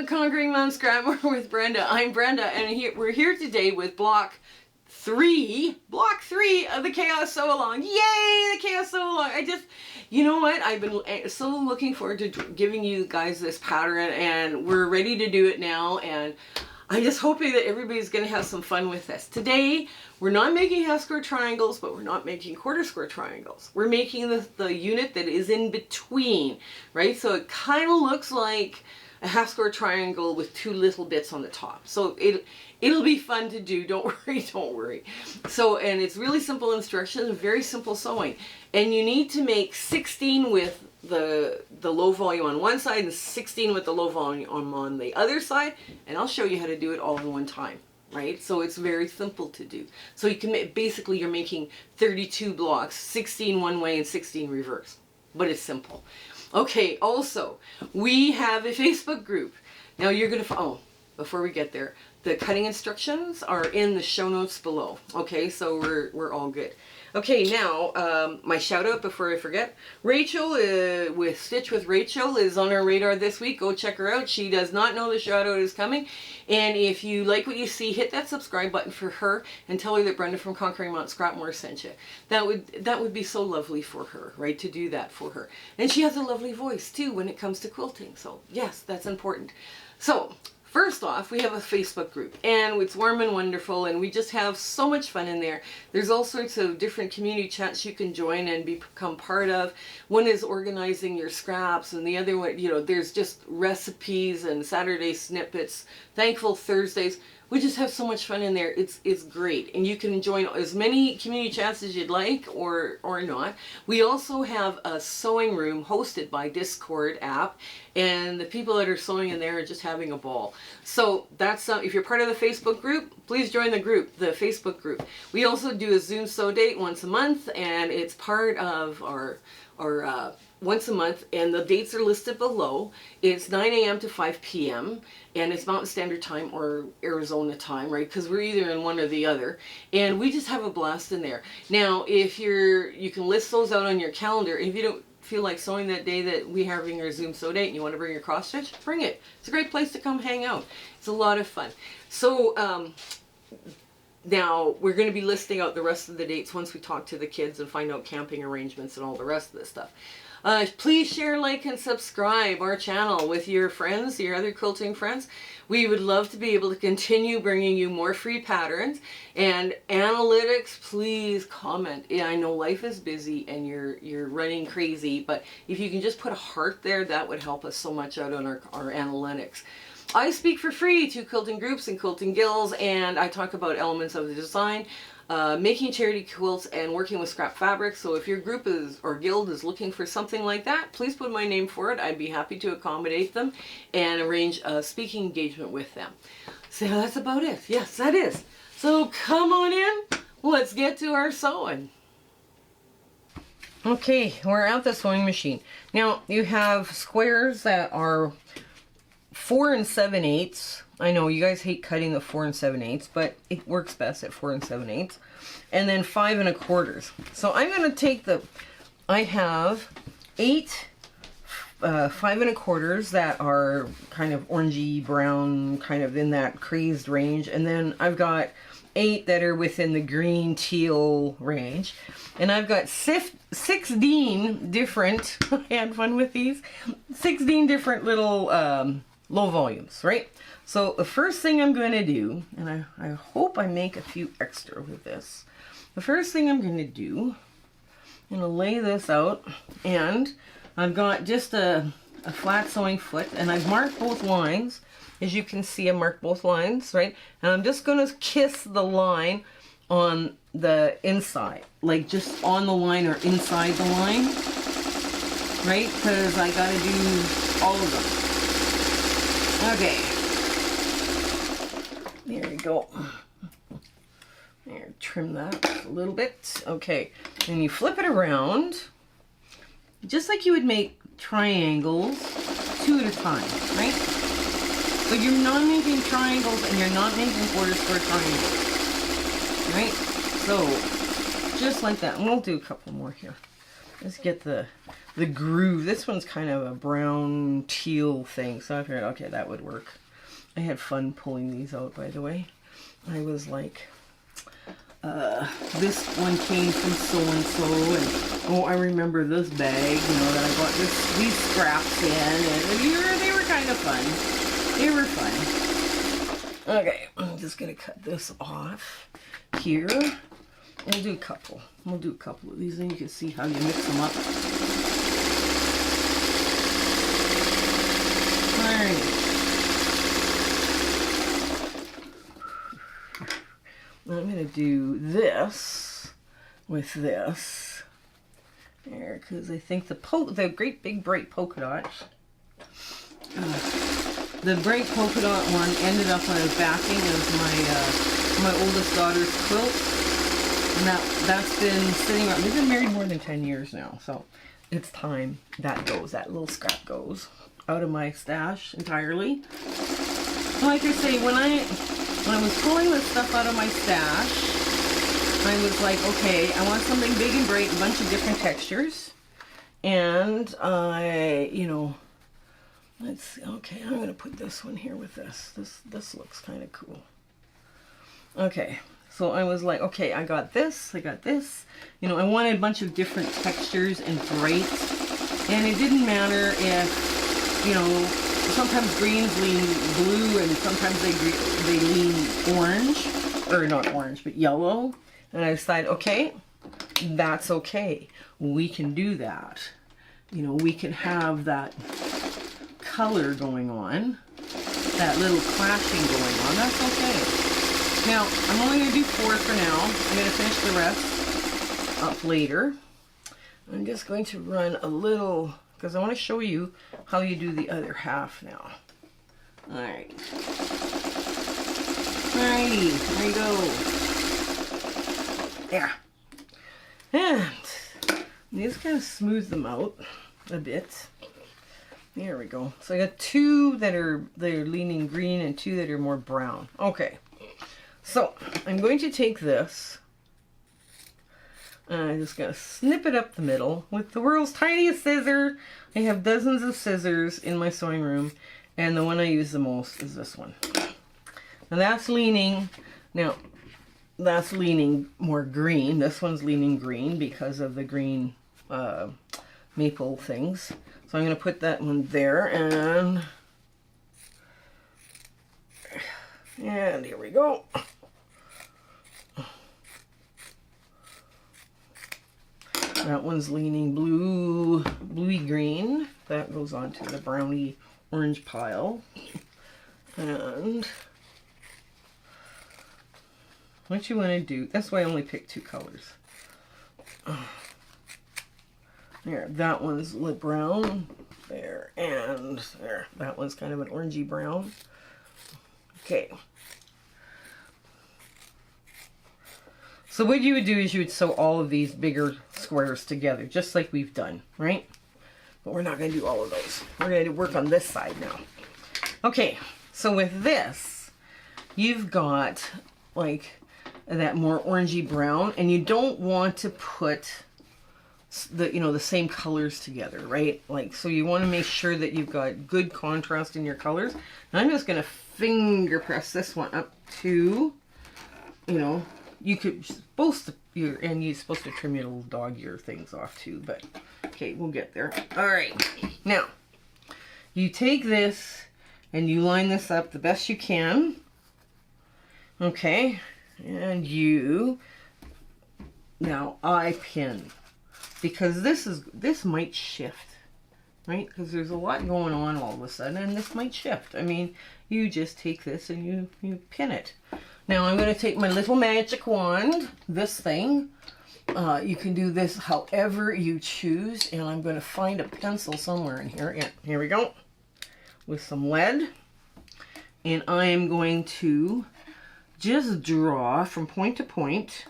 Conquering Mount Scrapmore with Brenda. I'm Brenda, and we're here today with block three of the Chaos Sew Along. Yay, the Chaos Sew Along! You know what? I've been so looking forward to giving you guys this pattern, and we're ready to do it now, and I'm just hoping that everybody's going to have some fun with this. Today, we're not making half square triangles, but we're not making quarter square triangles. We're making the unit that is in between, right? So it kind of looks like a half square triangle with two little bits on the top. So it'll be fun to do. Don't worry, don't worry. So, and it's really simple instructions, very simple sewing. And you need to make 16 with the low volume on one side and 16 with the low volume on the other side. And I'll show you how to do it all in one time, right? So it's very simple to do. So you can basically, you're making 32 blocks, 16 one way and 16 reverse, but it's simple. Okay, also, we have a Facebook group. Now you're going to, before we get there, the cutting instructions are in the show notes below. Okay, so we're all good. Okay, now, my shout out before I forget. Rachel, with Stitch with Rachel, is on our radar this week. Go check her out. She does not know the shout out is coming. And if you like what you see, hit that subscribe button for her and tell her that Brenda from Conquering Mount Scrapmore sent you. That would be so lovely for her, right, to do that for her. And she has a lovely voice too when it comes to quilting. So yes, that's important. So first off, we have a Facebook group, and it's warm and wonderful, and we just have so much fun in there. There's all sorts of different community chats you can join and become part of. One is organizing your scraps, and the other one, there's just recipes and Saturday snippets, Thankful Thursdays. We just have so much fun in there. It's great, and you can join as many community chats as you'd like, or not. We also have a sewing room hosted by Discord app, and the people that are sewing in there are just having a ball. So that's if you're part of the Facebook group, please join the group, the Facebook group. We also do a Zoom sew date once a month, and it's part of our once a month, and the dates are listed below. It's 9 a.m. to 5 p.m. and it's Mountain Standard Time or Arizona time, right? Because we're either in one or the other, and we just have a blast in there. Now, if you can list those out on your calendar. If you don't feel like sewing that day that we're having our Zoom sew date and you want to bring your cross stitch, bring it. It's a great place to come hang out. It's a lot of fun. So now we're going to be listing out the rest of the dates once we talk to the kids and find out camping arrangements and all the rest of this stuff. Please share, like, and subscribe our channel with your friends, your other quilting friends. We would love to be able to continue bringing you more free patterns. And analytics, please comment. Yeah, I know life is busy and you're running crazy, but if you can just put a heart there, that would help us so much out on our analytics. I speak for free to quilting groups and quilting guilds, and I talk about elements of the design, making charity quilts, and working with scrap fabrics. So if your group or guild is looking for something like that, please put my name for it. I'd be happy to accommodate them and arrange a speaking engagement with them. So that's about it. Yes, that is. So come on in. Let's get to our sewing. Okay, we're at the sewing machine. Now you have squares that are 4 7/8. I know you guys hate cutting the 4 7/8, but it works best at 4 7/8. And then 5 1/4. So I'm going to take I have 8 5 1/4 that are kind of orangey brown, kind of in that crazed range. And then I've got 8 that are within the green teal range. And I've got 16 different, I had fun with these, 16 different little low volumes, right? So the first thing I'm going to do, and I hope I make a few extra with this. The first thing I'm going to do, I'm going to lay this out, and I've got just a flat sewing foot, and I've marked both lines. As you can see, I marked both lines, right? And I'm just going to kiss the line on the inside, like just on the line or inside the line, right? Because I got to do all of them. Okay, there you go. There, trim that a little bit. Okay, then you flip it around, just like you would make triangles, 2 at a time, right? But you're not making triangles and you're not making quarter square triangles, right? So, just like that. And we'll do a couple more here. Let's get the the groove. This one's kind of a brown teal thing, so I figured, okay, that would work. I had fun pulling these out, by the way. I was like, this one came from so-and-so, and oh, I remember this bag, you know, that I got these scraps in, and they were kind of fun. They were fun. Okay, I'm just gonna cut this off here. We'll do a couple. We'll do a couple of these, and you can see how you mix them up. All right. I'm going to do this with this there, because I think the great big bright polka dot, the bright polka dot one ended up on the backing of my oldest daughter's quilt, and that's been sitting around. We've been married more than 10 years now, so it's time that little scrap goes out of my stash entirely. Like I say, when I was pulling this stuff out of my stash, I was like, okay, I want something big and bright, a bunch of different textures. And you know, let's see, okay, I'm going to put this one here with this. This looks kind of cool. Okay, so I was like, okay, I got this. You know, I wanted a bunch of different textures and bright. And it didn't matter if, you know, sometimes greens lean blue and sometimes they lean orange, or not orange, but yellow. And I decided, okay, that's okay. We can do that. You know, we can have that color going on, that little clashing going on. That's okay. Now, I'm only going to do 4 for now. I'm going to finish the rest up later. I'm just going to run a little, because I want to show you how you do the other half now. Alright. Alrighty, there you go. There. And you just kind of smooth them out a bit. There we go. So I got 2 that are leaning green and 2 that are more brown. Okay. So I'm going to take this. I'm just going to snip it up the middle with the world's tiniest scissor. I have dozens of scissors in my sewing room, and the one I use the most is this one. Now that's leaning more green. This one's leaning green because of the green maple things. So I'm going to put that one there, and here we go. That one's leaning bluey green. That goes on to the browny orange pile. And what you want to do, that's why I only picked 2 colors. There, that one's lit brown. There, and there. That one's kind of an orangey brown. Okay. So what you would do is you would sew all of these bigger squares together, just like we've done, right? But we're not going to do all of those. We're going to work on this side now. Okay, so with this, you've got like that more orangey brown, and you don't want to put the same colors together, right? Like, so you want to make sure that you've got good contrast in your colors. And I'm just going to finger press this one up to, you could you're supposed to trim your little dog ear things off too, but okay, we'll get there. All right, now you take this and you line this up the best you can. Okay, and now eye pin, because this might shift, right? Because there's a lot going on all of a sudden, and this might shift. I mean, you just take this and you pin it. Now I'm going to take my little magic wand, this thing. You can do this however you choose, and I'm going to find a pencil somewhere in here. Yeah, here we go. With some lead. And I am going to just draw from point to point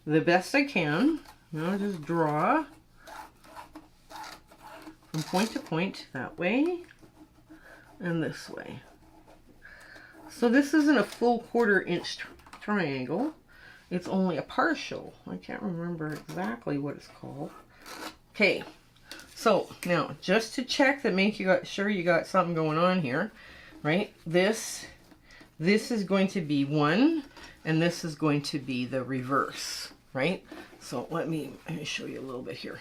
the best I can. Now just draw from point to point that way and this way. So this isn't a full 1/4 inch triangle. It's only a partial. I can't remember exactly what it's called. Okay, So now, just to check that, make you sure you got something going on here, right? This is going to be 1, and this is going to be the reverse, right? So let me show you a little bit here.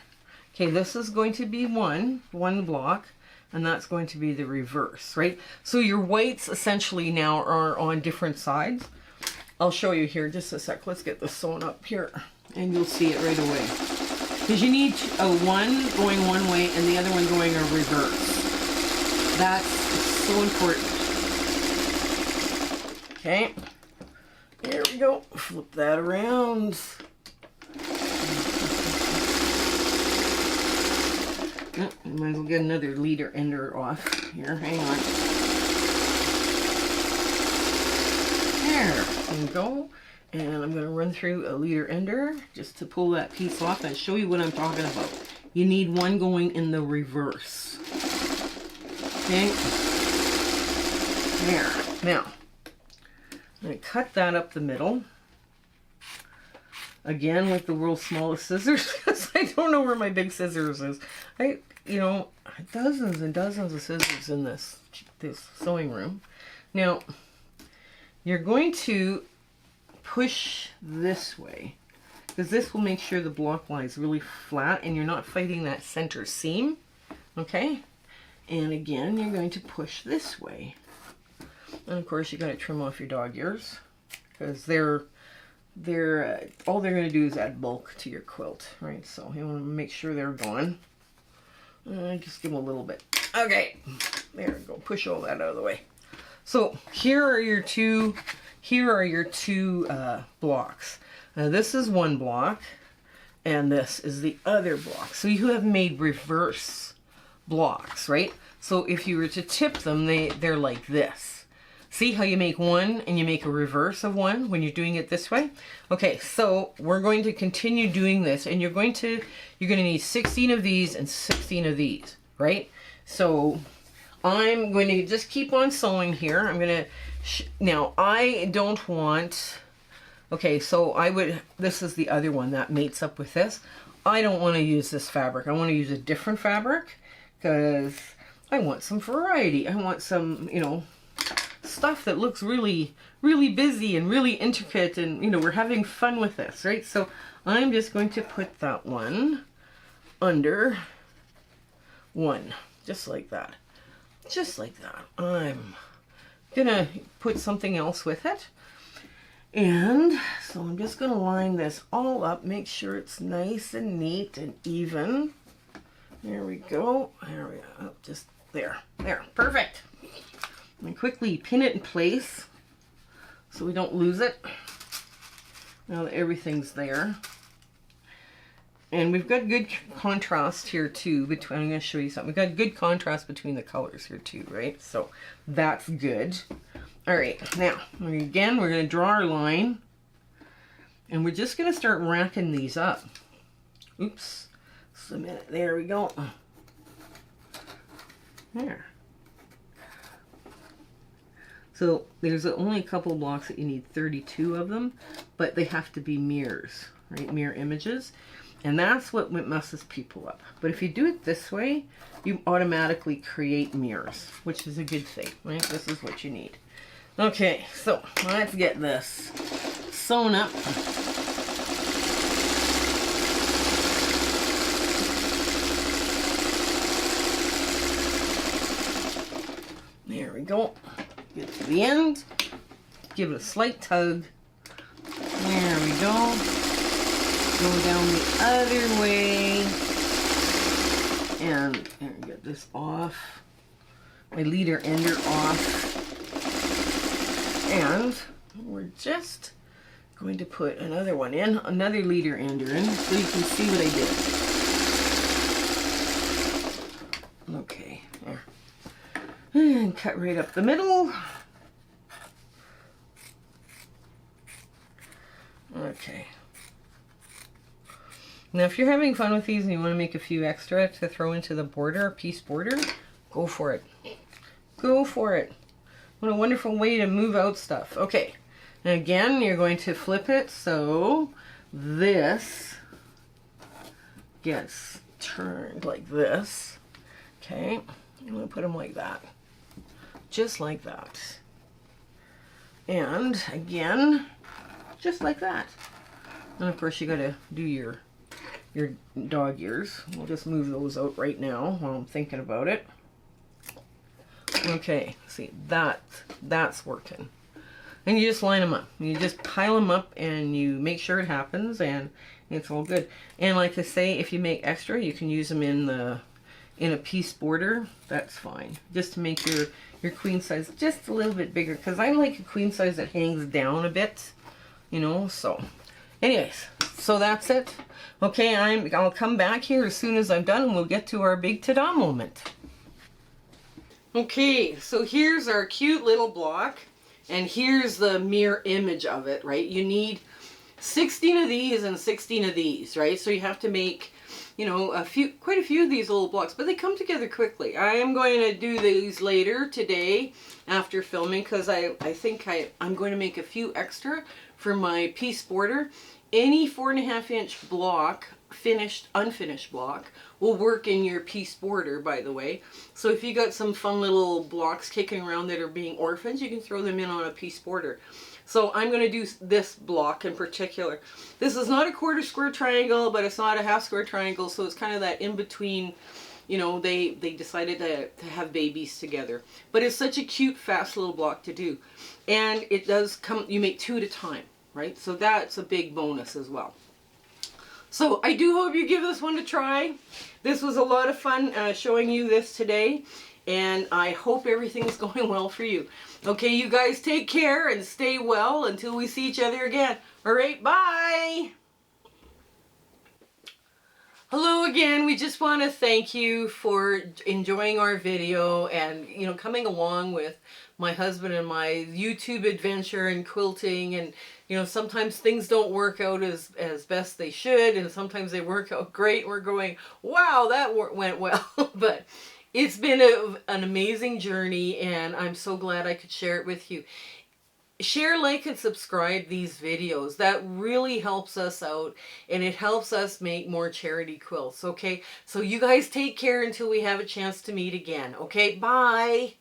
Okay, this is going to be one block, and that's going to be the reverse, right? So your whites essentially now are on different sides. I'll show you here just a sec. Let's get this sewn up here, and you'll see it right away. Because you need a one going one way and the other one going a reverse. That's so important. Okay, here we go. Flip that around. Oh, might as well get another leader ender off here. Hang on. There we go. And I'm going to run through a leader ender just to pull that piece off and show you what I'm talking about. You need one going in the reverse. Okay. There. Now, I'm going to cut that up the middle. Again, with the world's smallest scissors, because I don't know where my big scissors is. You know, dozens and dozens of scissors in this sewing room. Now, you're going to push this way, because this will make sure the block lies really flat and you're not fighting that center seam. Okay? And again, you're going to push this way. And of course, you got to trim off your dog ears, because they're all they're going to do is add bulk to your quilt, right? So you want to make sure they're gone. Just give them a little bit. Okay, there we go. Push all that out of the way. So here are your two blocks. Now this is one block, and this is the other block. So you have made reverse blocks, right? So if you were to tip them, they're like this. See how you make one and you make a reverse of one when you're doing it this way? Okay, so we're going to continue doing this, and you're going to need 16 of these and 16 of these, right? So I'm going to just keep on sewing here. I'm going to, now I don't want, okay, so this is the other one that mates up with this. I don't want to use this fabric. I want to use a different fabric, because I want some variety. I want some, you know, stuff that looks really, really busy and really intricate, and you know, we're having fun with this, right? So I'm just going to put that one under one, just like that. Just like that. I'm gonna put something else with it. And so I'm just gonna line this all up, make sure it's nice and neat and even. There we go. There we go. Just there. There. Perfect. And quickly pin it in place so we don't lose it. Now that everything's there. And we've got good contrast here too between, I'm going to show you something. We've got good contrast between the colors here too, right? So that's good. All right, now again, we're going to draw our line, and we're just going to start racking these up. Oops, just a minute. There we go. There. So there's only a couple of blocks that you need 32 of them, but they have to be mirrors, right? Mirror images. And that's what messes people up. But if you do it this way, you automatically create mirrors, which is a good thing, right? This is what you need. Okay, so let's get this sewn up. There we go. Get to the end, give it a slight tug. There we go. Go down the other way. And get this off. My leader ender off. And we're just going to put another one in, another leader ender in, so you can see what I did. Okay, there. And cut right up the middle. Okay. Now if you're having fun with these and you want to make a few extra to throw into the border, piece border, go for it. Go for it. What a wonderful way to move out stuff. Okay. And again, you're going to flip it so this gets turned like this. Okay, I'm going to put them like that. Just like that. And again, just like that. And of course you got to do your dog ears. We'll just move those out right now while I'm thinking about it. Okay, see, that's working. And you just line them up. You just pile them up and you make sure it happens and it's all good. And like I say, if you make extra, you can use them in a piece border. That's fine. Just to make your queen size just a little bit bigger. Because I like a queen size that hangs down a bit. You know, so. Anyways, so that's it. Okay, I'll come back here as soon as I'm done and we'll get to our big ta-da moment. Okay, so here's our cute little block. And here's the mirror image of it, right? You need 16 of these and 16 of these, right? So you have to make, you know, quite a few of these little blocks, but they come together quickly. I am going to do these later today after filming because I think I'm going to make a few extra for my piece border. Any 4.5-inch block, unfinished block, will work in your piece border, by the way. So if you got some fun little blocks kicking around that are being orphans, you can throw them in on a piece border. So I'm going to do this block in particular. This is not a 1/4 square triangle, but it's not a 1/2 square triangle, so it's kind of that in between. You know, they decided to have babies together. But it's such a cute, fast little block to do. And it does come, you make 2 at a time, right? So that's a big bonus as well. So I do hope you give this one a try. This was a lot of fun showing you this today. And I hope everything's going well for you. Okay, you guys take care and stay well until we see each other again. All right, bye. Hello again. We just want to thank you for enjoying our video and, you know, coming along with my husband and my YouTube adventure and quilting. And, you know, sometimes things don't work out as best they should, and sometimes they work out great. We're going, wow, that went well. But it's been an amazing journey, and I'm so glad I could share it with you. Share, like, and subscribe these videos. That really helps us out, and it helps us make more charity quilts, okay? So you guys take care until we have a chance to meet again, okay? Bye!